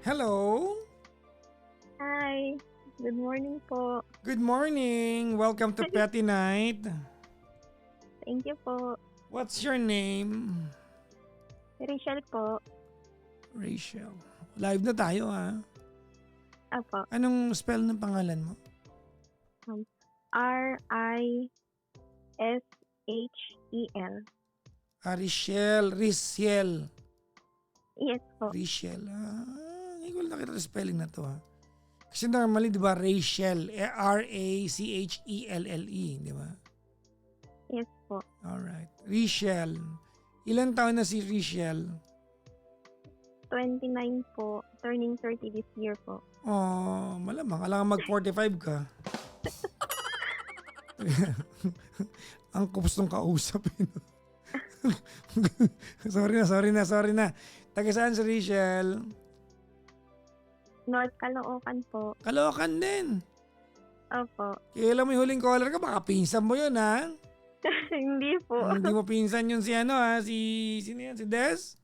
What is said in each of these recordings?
Hello. Hi, good morning po. Good morning. Welcome to Petty Night. Thank you po. What's your name? Rachel po. Rachel. Live na tayo ha. Apo. Anong spell ng pangalan mo? Rishel. Richelle. Risiel. Yes po. Rachel. Hindi ko lang nakita spelling na to ha. Kasi normally di ba Rachel. Rachelle. Di ba? Yes po. Alright. Rachel. Ilan taon na si Rachel? 29 po. Turning 30 this year po. Oh, malamang. Alam mag-45 ka. Ang kups nung kausap. Sorry na. Taga saan si Rachel? North Caloocan po. Caloocan din. Opo. Kailan mo yung huling caller ka? Baka pinsan mo yun ha? Hindi po. Hindi mo pinsan yun si ano ha? Sino yan? Si Des?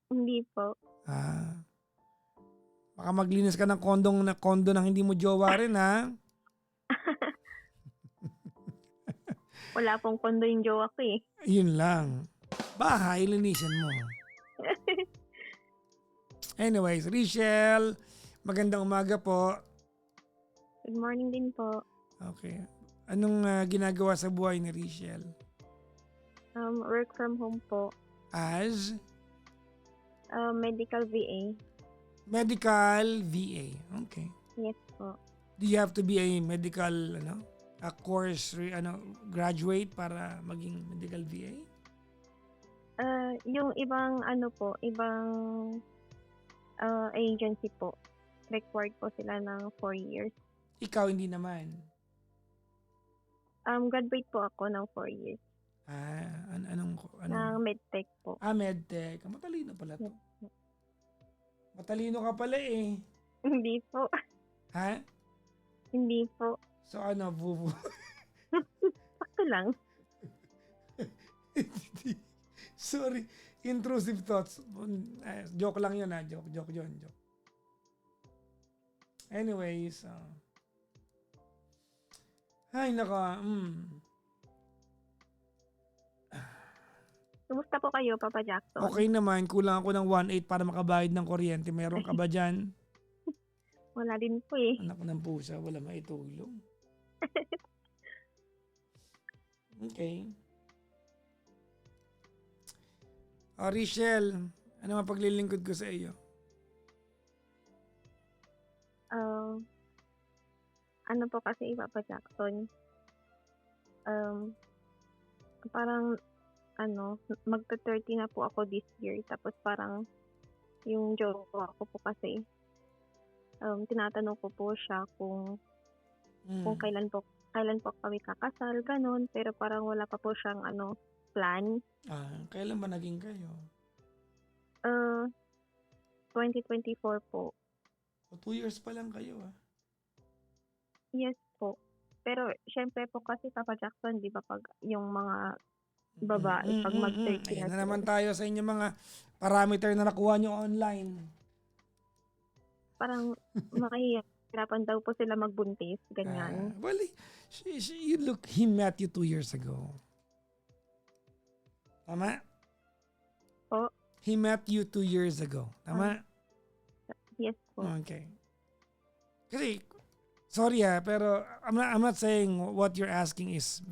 Hindi po. Baka maglinis ka ng kondo ng hindi mo jowa rin ha? Wala pong kondo yung jowa ko eh. Yun lang. Bahay, linisin mo. Anyways, Rachel, magandang umaga po. Good morning din po. Okay. Anong ginagawa sa buhay ni Rachel? Work from home po. As? Medical VA. Medical VA. Okay. Yes po. Do you have to be a medical, a course, graduate para maging medical VA? Yung ibang agency po, required po sila ng 4 years. Ikaw hindi naman. Graduate po ako ng 4 years. Anong? Ng medtech po. Medtech. Matalino pala to. Matalino ka pala eh. Hindi po. Ha? Hindi po. So vuvu? Sakto lang. Sorry. Intrusive thoughts. Joke lang yun ha. Joke yun. Anyways. Ay naka. Kumusta po kayo, Papa Jackson? Okay naman. Kulang ako ng 1.8 para makabayad ng kuryente. Meron ka ba dyan? Wala din po eh. Anak ng pusa. Wala maitulong. Okay. Rachel, ano mapaglilingkod ko sa iyo? Ano po kasi, Papa Jackson? Parang magta-30 na po ako this year. Tapos parang yung jowa ko po kasi, tinatanong ko po siya kung kailan po kami kakasal, ganun. Pero parang wala pa po siyang plan. Kailan ba naging kayo? 2024 po. 2 years pa lang kayo Yes po. Pero syempre po kasi, Papa Jackson, di ba pag yung mga babae, pag mag-30 Ayan na na naman tayo sa inyo mga parameter na nakuha nyo online. parang makahihirapan daw po sila magbuntis, ganyan. Well, he met you 2 years ago. Tama? Po? He met you 2 years ago. Tama? Yes po. Okay. Kasi, sorry pero I'm not saying what you're asking is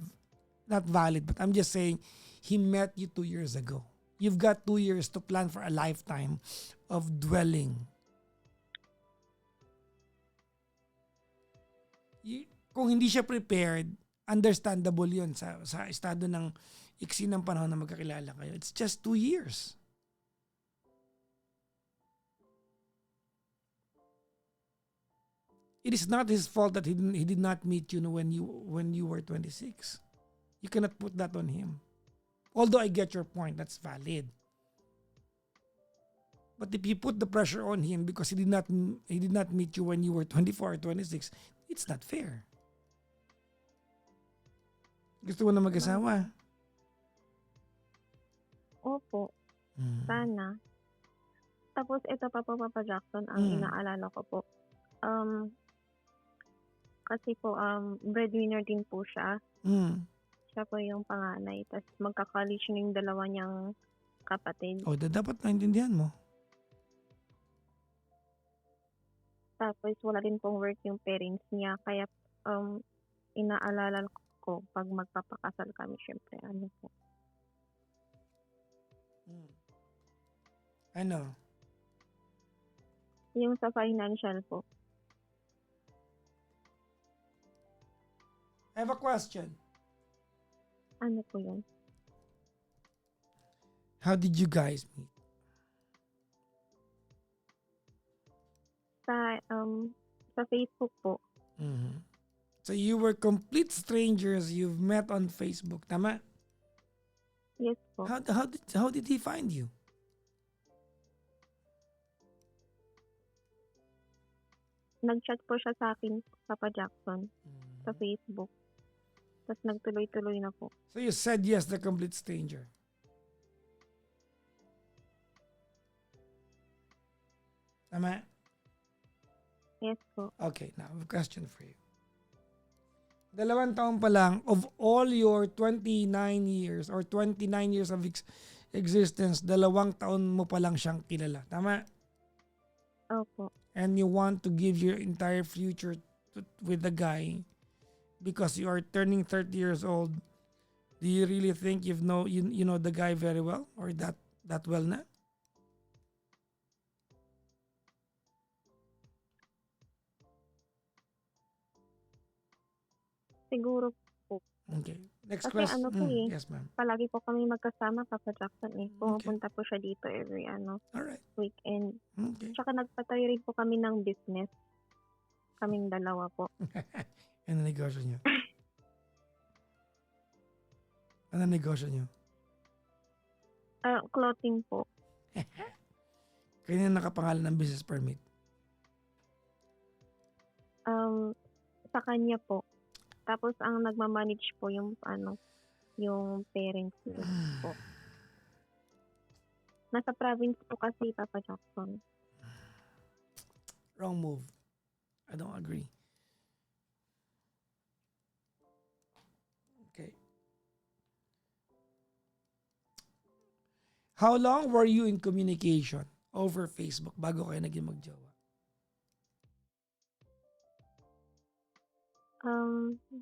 not valid, but I'm just saying he met you 2 years ago. You've got 2 years to plan for a lifetime of dwelling. Kung hindi siya prepared, understandable yun sa estado ng iksi ng panahon na magkakilala kayo. It's just 2 years. It is not his fault that he did not meet you when you were 26. You cannot put that on him. Although I get your point, that's valid. But if you put the pressure on him because he did not meet you when you were 24 or 26, it's not fair. Gusto mo na mag-asawa? Opo. Sana. Tapos ito pa po, Papa Jackson, ang Mm. inaalala ko po, um, kasi po, breadwinner din po siya. Mm. Siya po yung panganay. Tapos magka-college na yung dalawa niyang kapatid. O, dapat naintindihan mo. Tapos wala din pong work yung parents niya. Kaya inaalala ko pag magpapakasal kami, syempre, ano po. Mm. Ano? Yung sa financial po. I have a question. Ano po yun? How did you guys meet? Sa Facebook po. Mhm. So you were complete strangers you've met on Facebook, tama? Yes po. How did he find you? Nag-chat po siya sa akin, Papa Jackson, sa Facebook. Tapos nagtuloy-tuloy na po. So you said yes, the complete stranger. Tama? Yes po. Okay, now I have a question for you. 2 taon pa lang, of all your 29 years or 29 years of existence, 2 taon mo pa lang siyang kilala. Tama? Opo. And you want to give your entire future with the guy because you are turning 30 years old. Do you really think you know the guy very well or that well na? Siguro po. Okay. Next Kasi question. ano po Yes, ma'am. palagi po kami magkasama, Papa Jackson eh. Pumupunta po siya dito every All right. weekend. Okay. Tsaka nagpatayo rin po kami ng business. Kaming dalawa po. Ano negosyo niyo? Ano negosyo niyo? Clothing po. Kanya nakapangalan ng business permit. Sa kanya po. Tapos ang nagmamanage po yung parents niya po. Nasa province po kasi, Papa Jackson. Wrong move. I don't agree. Okay. How long were you in communication over Facebook bago kayo naging magjowa?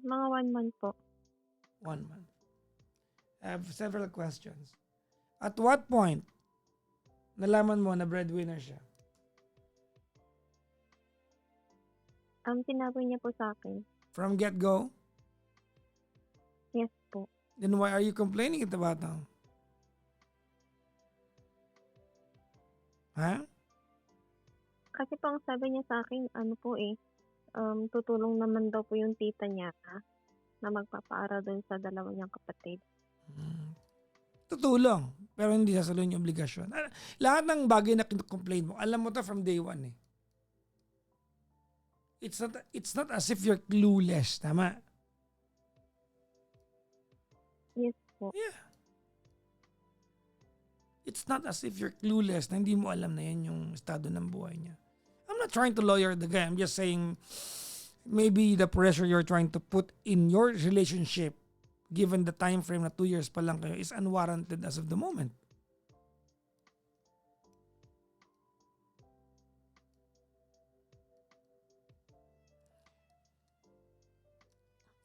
Mga 1 month po. 1 month. I have several questions. At what point nalaman mo na breadwinner siya? Sinabi niya po sa akin. From get-go? Yes po. Then why are you complaining it about now? Ha? Kasi po ang sabi niya sa akin, tutulong naman daw po yung tita niya na magpapaaral doon sa dalawa niyang kapatid. Tutulong, pero hindi sasaluhin yung obligasyon. Lahat ng bagay na complain mo, alam mo to from day one eh. It's not as if you're clueless, tama? Yes po. Yeah. It's not as if you're clueless na hindi mo alam na yan yung estado ng buhay niya. I'm not trying to lawyer the guy. I'm just saying maybe the pressure you're trying to put in your relationship given the time frame na 2 years pa lang kayo is unwarranted as of the moment.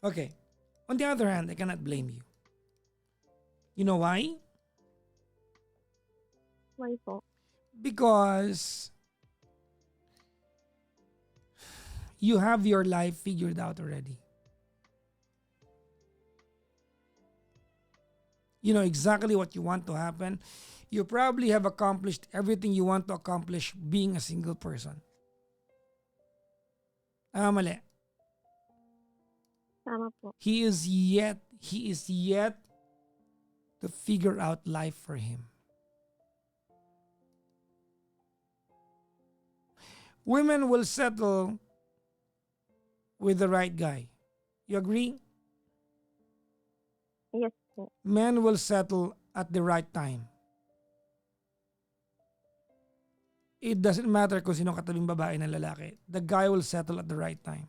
Okay. On the other hand, I cannot blame you. You know why? Why po? Because you have your life figured out already. You know exactly what you want to happen. You probably have accomplished everything you want to accomplish being a single person. Mali. Tama po. He is yet to figure out life for him. Women will settle with the right guy. You agree? Yes po. Men will settle at the right time. it doesn't matter kung sino katabing babae ng lalaki. The guy will settle at the right time.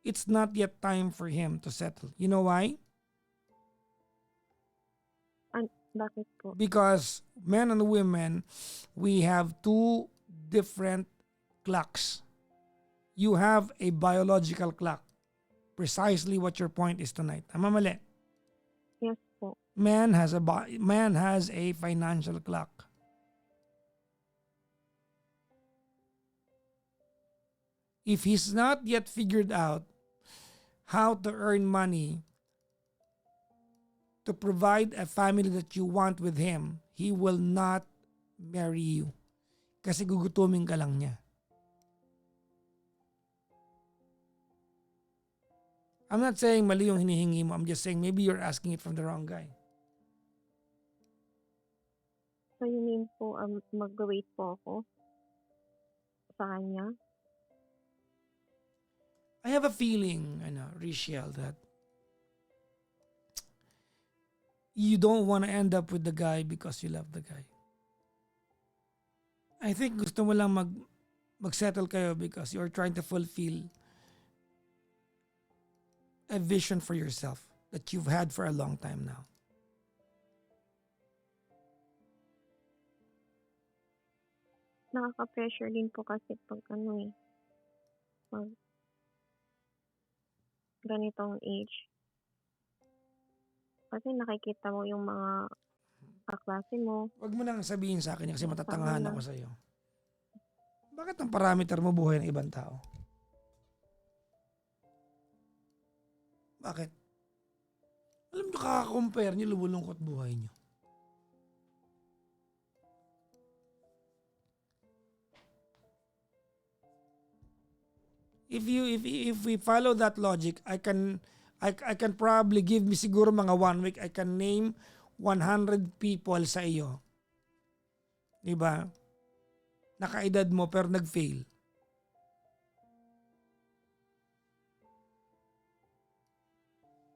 It's not yet time for him to settle. You know why? Bakit po? Because men and women, we have two different clocks. You have a biological clock. Precisely what your point is tonight. Tama mali? Yes po. Man has a financial clock. If he's not yet figured out how to earn money to provide a family that you want with him, he will not marry you. Kasi gugutumin ka lang niya. I'm not saying mali yung hinihingi mo. I'm just saying maybe you're asking it from the wrong guy. So you mean po, mag-wait po ako sa kanya? I have a feeling, Richelle, that you don't want to end up with the guy because you love the guy. I think gusto mo lang mag-settle kayo because you're trying to fulfill a vision for yourself that you've had for a long time now. Nakaka-pressure din po kasi pag pag ganitong age. Kasi nakikita mo yung mga kaklase mo. Huwag mo nang sabihin sa akin kasi Tama matatangahan na. ako sa iyo. Bakit ang parameter mo buhay ng ibang tao? Bakit? Alam nyo, kaka-compare nyo, lumulungkot buhay nyo. If we follow that logic, I can probably give me siguro mga 1 week, I can name 100 people sa iyo. Diba? Nakaedad mo pero nag-fail.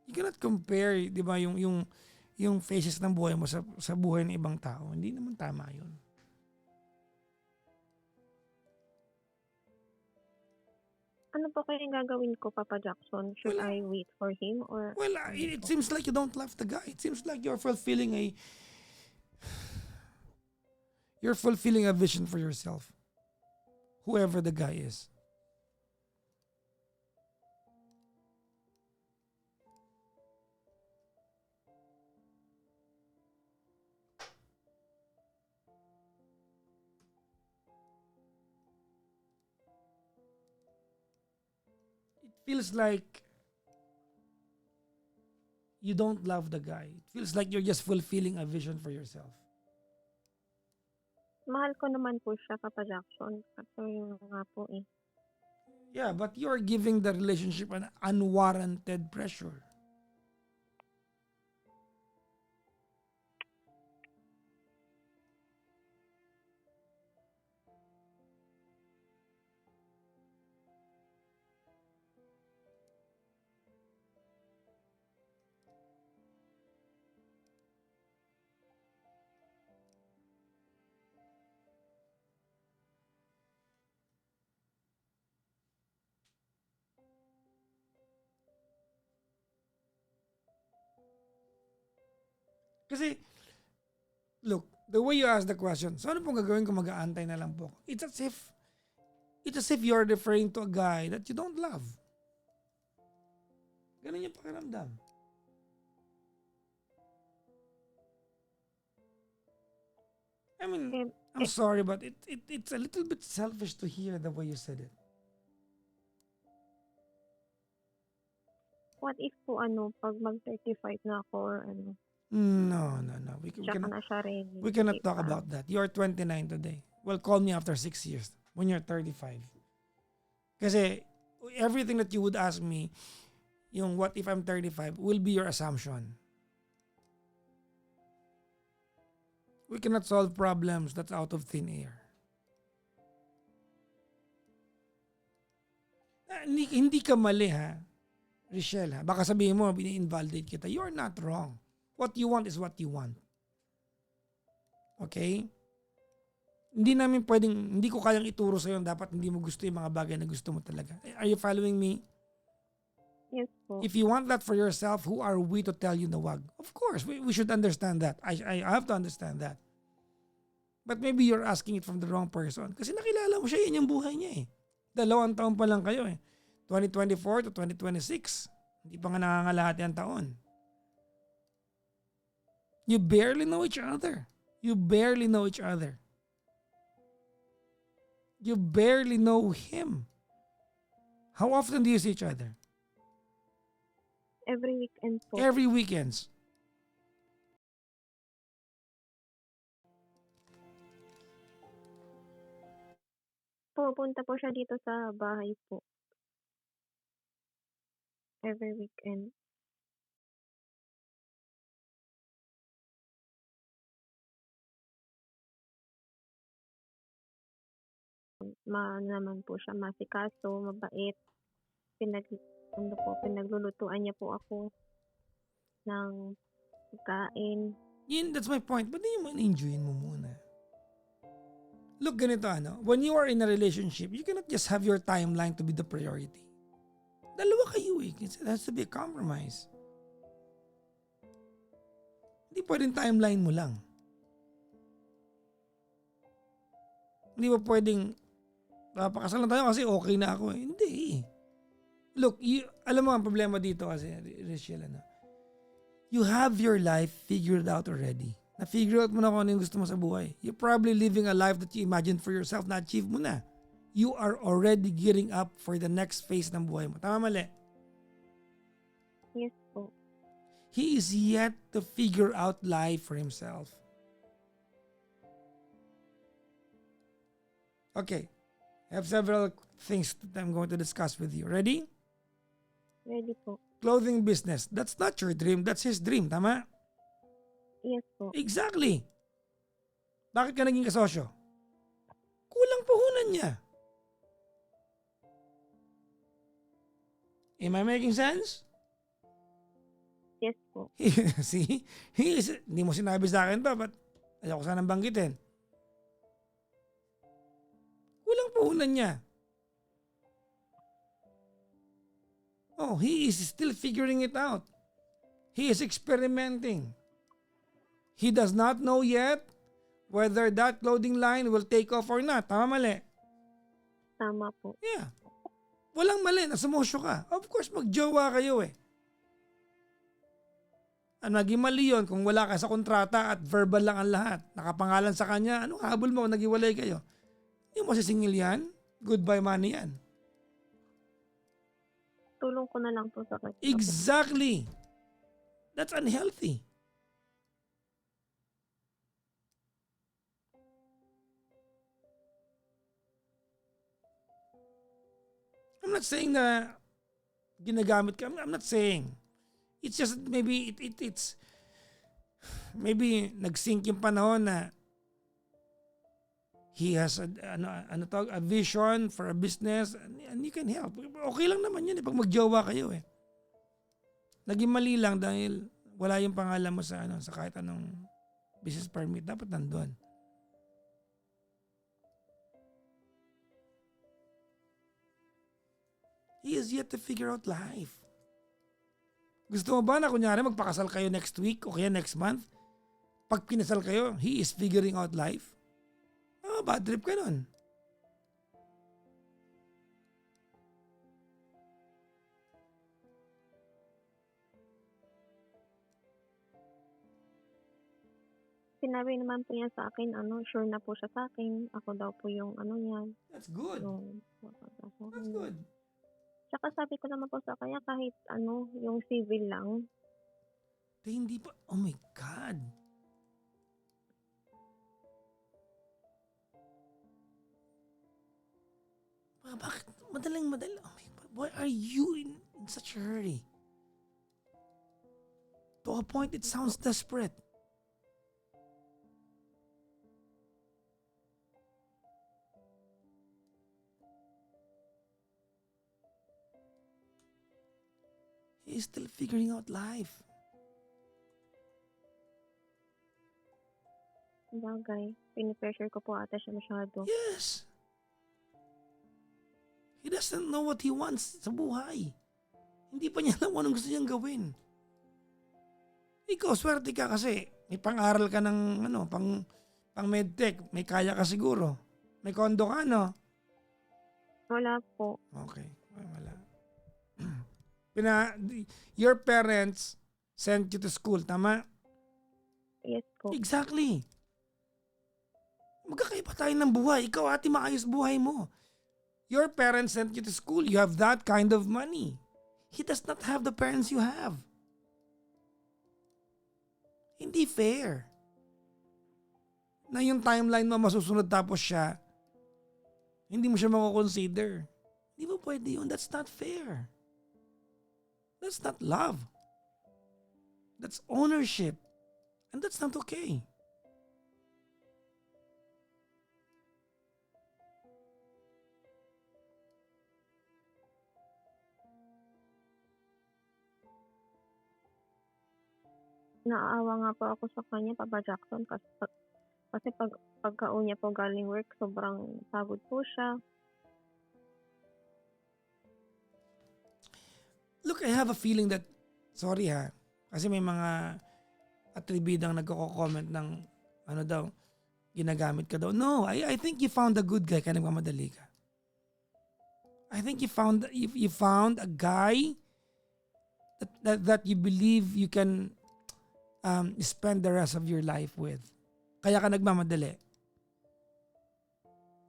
You cannot compare, di ba, yung phases ng buhay mo sa buhay ng ibang tao. Hindi naman tama yun. Ano po kaya yung gagawin ko, Papa Jackson? Should Wala. I wait for him or Well, it seems like you don't love the guy. It seems like you're fulfilling a vision for yourself. Whoever the guy is. It feels like you don't love the guy. It feels like you're just fulfilling a vision for yourself. mahal ko naman po siya, Papa Jackson. Kasi yun nga po eh. Yeah, but you're giving the relationship an unwarranted pressure. Kasi, look, the way you ask the question, so ano pong gagawin kung mag-aantay na lang po? It's as if you're referring to a guy that you don't love. Ganun yung pakiramdam. I mean, I'm sorry, but it's a little bit selfish to hear the way you said it. What if po pag mag-35 na ako or No. tsaka na siya ready. We cannot Hindi talk pa. about that. You're 29 today. Well, call me after 6 years when you're 35. Kasi everything that you would ask me, yung what if I'm 35, will be your assumption. We cannot solve problems that's out of thin air. Hindi ka mali ha, Richelle ha. Baka sabihin mo, bini-invalidate kita. You're not wrong. What you want is what you want. Okay? hindi ko kayang ituro sa'yo dapat hindi mo gusto yung mga bagay na gusto mo talaga. Are you following me? Yes po. If you want that for yourself, who are we to tell you na wag? Of course, we should understand that. I have to understand that. But maybe you're asking it from the wrong person. Kasi nakilala mo siya, yan yung buhay niya eh. 2 taon pa lang kayo eh. 2024 to 2026. Hindi pa nga nangangalahati ang taon. You barely know each other. You barely know each other. You barely know him. How often do you see each other? Every weekend po. Every weekends. Pupunta po siya dito sa bahay po. Every weekend. Naman po siya, masikaso, mabait. Pinaglulutuan niya po ako ng pagkain. That's my point. Ba't di mo enjoyin mo muna? Look, ganito when you are in a relationship, you cannot just have your timeline to be the priority. Dalawa kayo eh. It has to be a compromise. Hindi pwedeng timeline mo lang. Hindi ba pwedeng papakasal na tayo kasi okay na ako eh. Hindi. Look, alam mo ang problema dito kasi, Rachel, you have your life figured out already. Na-figure out mo na kung ano yung gusto mo sa buhay. You're probably living a life that you imagined for yourself, na-achieve mo na. You are already gearing up for the next phase ng buhay mo. Tama, mali? Yes po. He is yet to figure out life for himself. Okay. I have several things that I'm going to discuss with you. Ready? Ready po. Clothing business. That's not your dream. That's his dream. Tama? Yes po. Exactly. Bakit ka naging kasosyo? Kulang puhunan niya. Am I making sense? Yes po. See? Hindi mo sinabi sa akin to, but ayoko sanang banggitin. Kulang puhunan niya. Oh, he is still figuring it out. He is experimenting. He does not know yet whether that clothing line will take off or not. Tama, mali? Tama po. Yeah. Walang mali na sumosyo ka. Of course, magjowa kayo eh. Ang naging mali yun kung wala ka sa kontrata at verbal lang ang lahat. Nakapangalan sa kanya, anong habol mo kung nag-iwalay kayo? Hindi mo sisingil yan. Goodbye money yan. Tulong ko na lang po sa kanya. Exactly. That's unhealthy. I'm not saying na ginagamit ka. I'm not saying. It's just maybe it's maybe nag-sync yung panahon na he has a vision for a business and you can help. Okay lang naman yun pag magjowa kayo eh. Naging mali lang dahil wala yung pangalan mo sa sa kahit anong business permit. Dapat nandun. He is yet to figure out life. Gusto mo ba na kunyari magpakasal kayo next week o kaya next month? Pag kinasal kayo, he is figuring out life? Bad trip ka nun. Sinabi naman po niya sa akin, sure na po siya sa akin. Ako daw po yung niya. That's good. That's good. Tsaka sabi ko naman po sa kanya kahit yung civil lang. Hindi pa, oh my God. Bakit? Madaling. Oh my God. Why are you in such a hurry? To a point, it sounds desperate. He's still figuring out life. Sabagay, pini-pressure ko po ata siya masyado. Yes. He doesn't know what he wants sa buhay. Hindi pa niya alam kung anong gusto niyang gawin. Ikaw, swerte ka kasi may pang-aral ka ng pang medtech. May kaya ka siguro. May kondo ka, no? Wala po. Okay. Ay, wala. Pina, your parents sent you to school, tama? Yes po. Exactly. Magkakaiba tayo ng buhay. Ikaw, ate, maayos buhay mo. Your parents sent you to school. You have that kind of money. He does not have the parents you have. Hindi fair. Na yung timeline mo masusunod tapos siya, hindi mo siya mako-consider. Hindi mo pwede yun. That's not fair. That's not love. That's ownership. And that's not okay. Naaawa nga po ako sa kanya, Papa Jackson, kasi pagka-uwi niya po galing work, sobrang pagod po siya. Look, I have a feeling that, sorry ha, kasi may mga atribidang nagko-comment ng ano daw, ginagamit ka daw. No, I think you found a good guy kaya nagmamadali ka. I think you found a guy that you believe you can spend the rest of your life with. Kaya ka nagmamadali.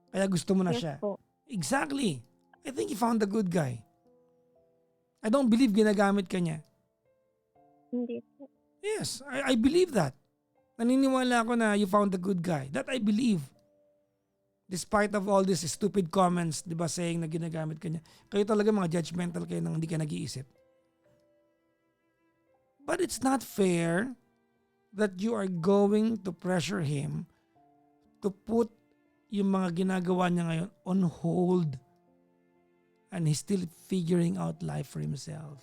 Kaya gusto mo na Yes siya. po. Exactly. I think you found a good guy. I don't believe ginagamit ka niya. Hindi po. Yes, I believe that. Naniniwala ako na you found a good guy. That I believe. Despite of all these stupid comments, di ba, saying na ginagamit ka niya. Kayo talaga mga judgmental kayo nang hindi ka nag-iisip. But it's not fair that you are going to pressure him to put yung mga ginagawa niya ngayon on hold. And he's still figuring out life for himself.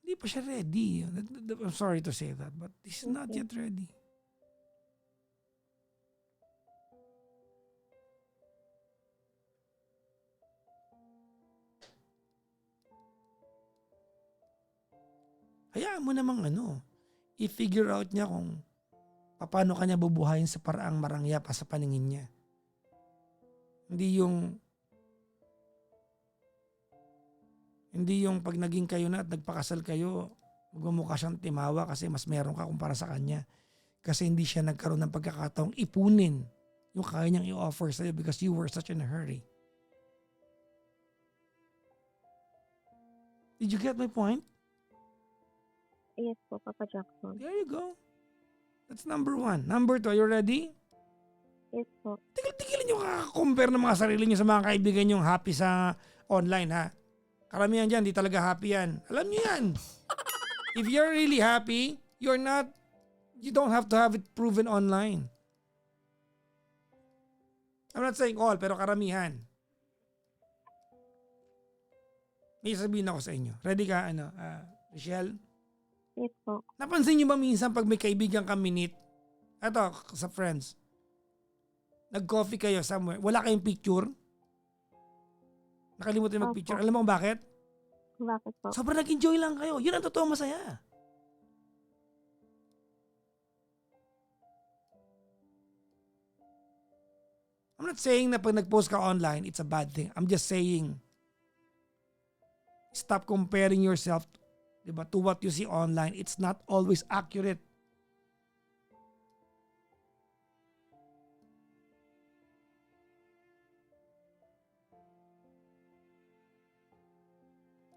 Hindi pa siya ready. I'm sorry to say that, but he's not Okay. yet ready. Hayaan mo namang i-figure out niya kung paano kanya bubuhayin sa paraang marangya pa sa paningin niya. Hindi yung pag naging kayo na at nagpakasal kayo, magmumukha siyang timawa kasi mas meron ka kumpara sa kanya. Kasi hindi siya nagkaroon ng pagkakataong ipunin yung kaya niyang i-offer sa'yo because you were such in a hurry. Did you get my point? Yes po, Papa Jackson. There you go. That's number 1. Number 2, are you ready? Yes po. Tigil-tigilin nyo kaka-compare ng mga sarili nyo sa mga kaibigan nyo happy sa online, ha? Karamihan dyan, di talaga happy yan. Alam nyo yan. If you're really happy, you don't have to have it proven online. I'm not saying all, pero karamihan. May sabihin ako sa inyo. Ready ka, Michelle? Yes po. Napansin nyo ba minsan pag may kaibigan ka minute, eto, sa friends, nag-coffee kayo somewhere, wala kayong picture? Nakalimutan mag-picture. Opo. Alam mo kung bakit? Bakit po? Sobrang nag-enjoy lang kayo. Yun ang totoong masaya. I'm not saying na pag nag-post ka online, it's a bad thing. I'm just saying, stop comparing yourself, diba, to what you see online. It's not always accurate.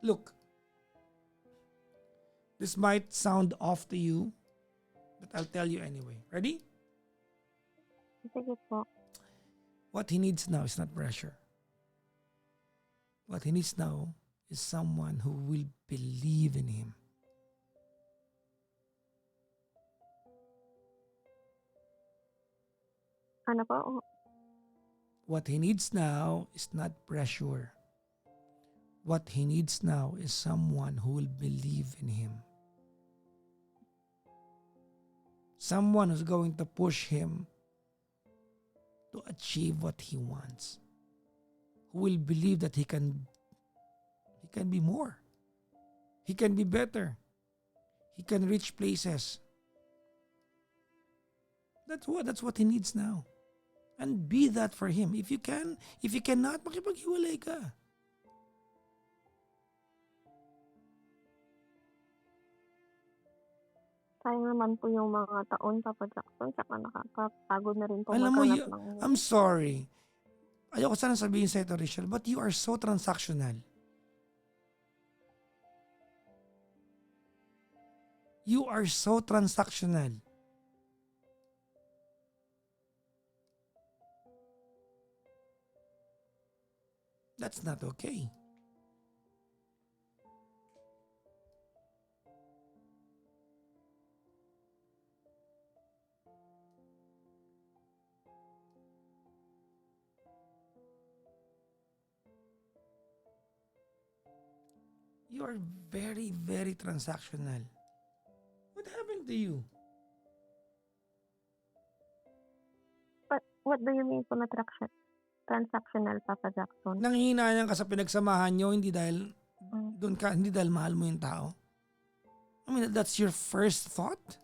Look, this might sound off to you, but I'll tell you anyway. Ready? Sige po. What he needs now is not pressure. What he needs now is someone who will believe in him. Ano po? What he needs now is not pressure. What he needs now is someone who will believe in him. Someone who's going to push him to achieve what he wants. Who will believe that he can be more. He can be better. He can reach places. That's what he needs now. And be that for him. If you cannot, makipaghiwalay ka. Sayang naman po yung mga taon, Papa Jackson, tsaka nakakapagod na rin po Alam mo, maghanap ng I'm sorry. Ayoko sana sabihin sa ito, Rachel, but you are so transactional. You are so transactional. That's not okay. You are very, very transactional. What happened to you? But what do you mean po na transactional, Papa Jackson? Nanghihinayang ka sa pinagsamahan nyo, hindi dahil hindi dahil mahal mo yung tao. I mean, that's your first thought?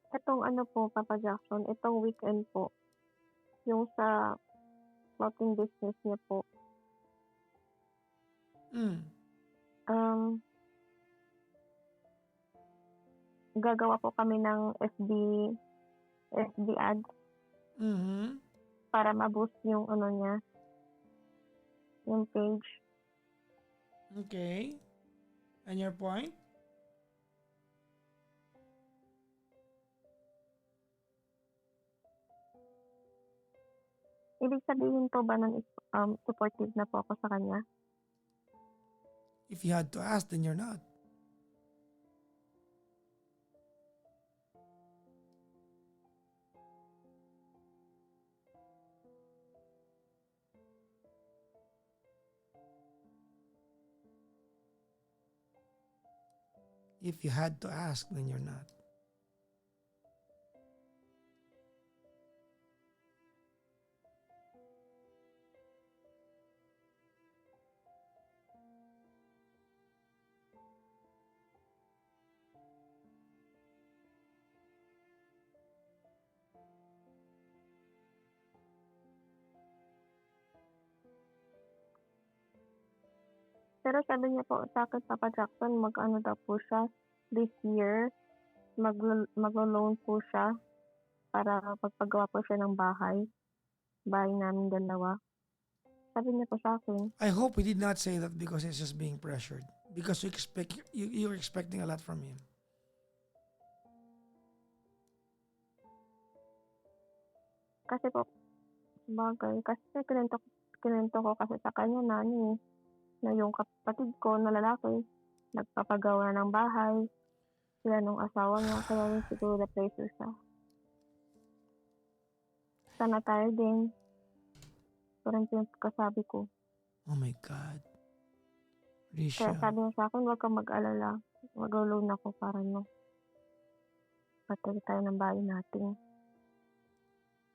Itong ano po, Papa Jackson, itong weekend po, yung sa clothing business niya po, gagawa po kami ng FB ads para ma-boost yung ano niya, yung page. Okay. And your point? Ibig sabihin po ba nun is supportive na po ako sa kanya? If you had to ask, then you're not. If you had to ask, then you're not. Pero sabi niya po sa akin, Papa Jackson, mag-ano daw po siya this year, maglo-loan po siya para pagpagawa po siya ng bahay namin dalawa. Sabi niya po sa akin. I hope he did not say that because he's just being pressured. Because you're expecting a lot from him. Kasi po, bagay, kasi kinento ko kasi sa kanya na yung kapatid ko na lalaki, nagpapagawa ng bahay, sila nung asawa niya, kaya yung siguro na-pressure siya. Sana tayo din. Parang kasabi ko. Oh my God. Risha. Kaya sabi niya sa akin, huwag kang mag-alala. Mag-loan ako para patay tayo ng bahay natin.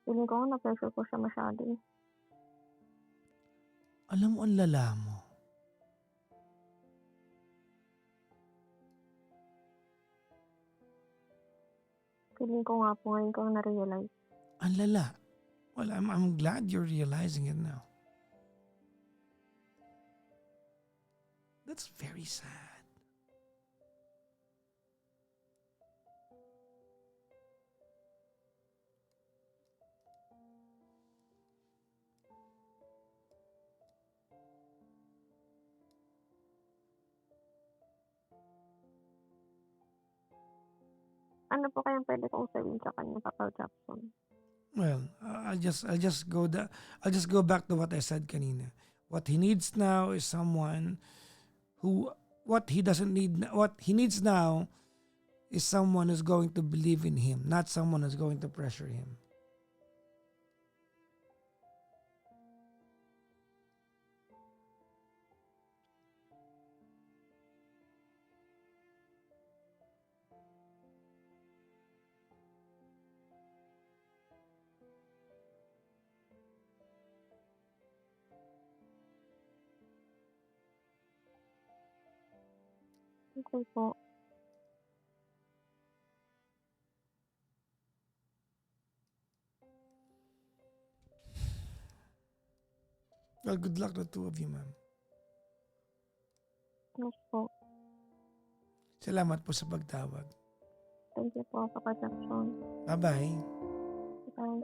Feeling ko na-pressure ko siya masyado. Alam mo, ang lala mo. Feeling ko nga po ngayon ko na-realize. Ang lala. Well, I'm glad you're realizing it now. That's very sad. Ano po kayang pwede kong sabihin sa kanya, Papa Jackson? Well, I'll just go back to what I said kanina. What he needs now is someone who what he doesn't need what he needs now is someone who's going to believe in him, not someone who's going to pressure him. Okay po. Well, good luck to the two of you, ma'am. Yes po. Salamat po sa pagtawag. Thank you po, Papa Jackson. Bye-bye. Bye.